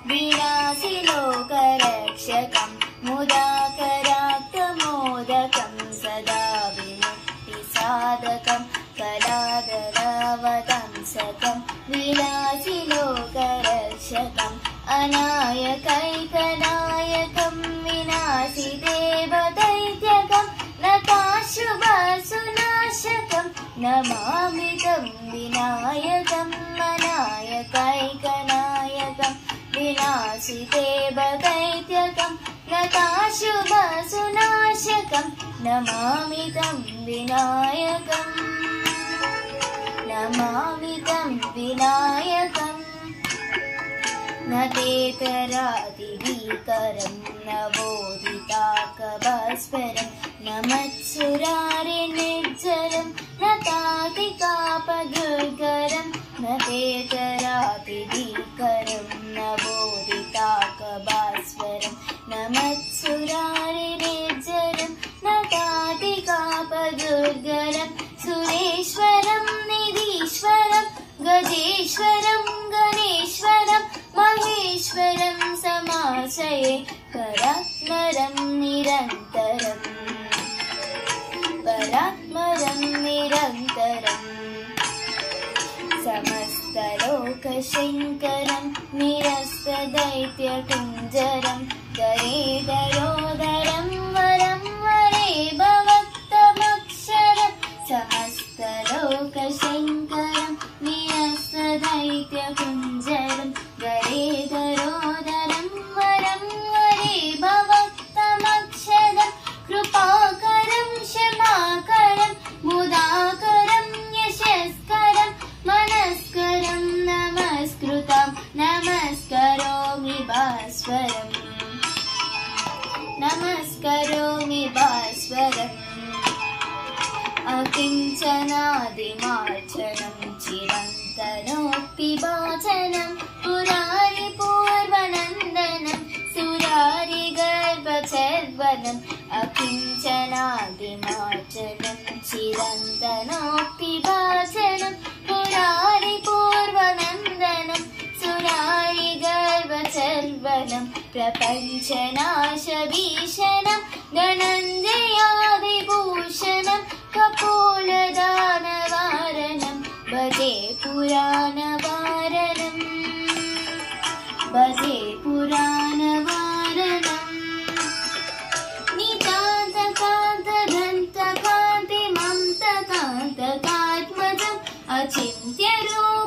विनाशि लोकरक्षकं मुदाकराक्तमोदकं सदा विमुक्तिसाधकं कलादरावतंसकं विनाशि लोकरक्षकम् अनायकैकनायकं विनाशि देवदैत्यकं नताशुभसुनाशकं नमामि तं विनायकम् अनायकैकनायकं विनाशि देवदैत्यकं नताशुभसुनाशकं नमामि तं विनायकम् नमामि तं विनायकम् न तेतरादिभीकरं न बोधिताकभास्वरं न मत्सुरारिनिर्झरं न तातिकापदुर्गरं न तेतरादिभीकरं न बोधिताकभास्वरं न मत्सुरारिनिर्झरं न तातिकापदुर्गरं सुरेश्वरं निधीश्वरं गजेश्वरं गणेश्वरं महेश्वरं समाश्रये परात्मरं निरन्तरम् परात्मरं निरन्तरम् समस्तलोकशङ्करं निरस्तदैत्यकुञ्जरं गरेधरोदरं वरं वरे भवत्तमक्षरं समस्तलोकशङ्करं निरस्तदैत्यकुञ्जरं गरेधरोदरं वरं वरे भवत्तमक्षरं कृपाकरं क्षमाकरं मुदाकरं यशस्करं मनस्करं नमस्कृतं नमस्करोमि भास्वरम् नमस्करोमि भास्वरम् अकिञ्चनादिमार्जनं चिरन्तनोक्तिभाजनं पुरारिपूर्वनन्दनं सुरारिगर्भचर्वनम् अकिञ्चनादिमार्जनं चिरन्तनोक्तिभाजनं पुरारिपूर्वनन्दनं सुरारिगर्भचर्वनं प्रपञ्चनाशभीषणं धनञ्जयादिभूषणं कपोलदानवारणं भजे पुराणवारणं भजे पुराणवारणं नितान्तकान्तदन्तकान्तिमन्तकान्तकात्मजम् अचिन्त्यरूपं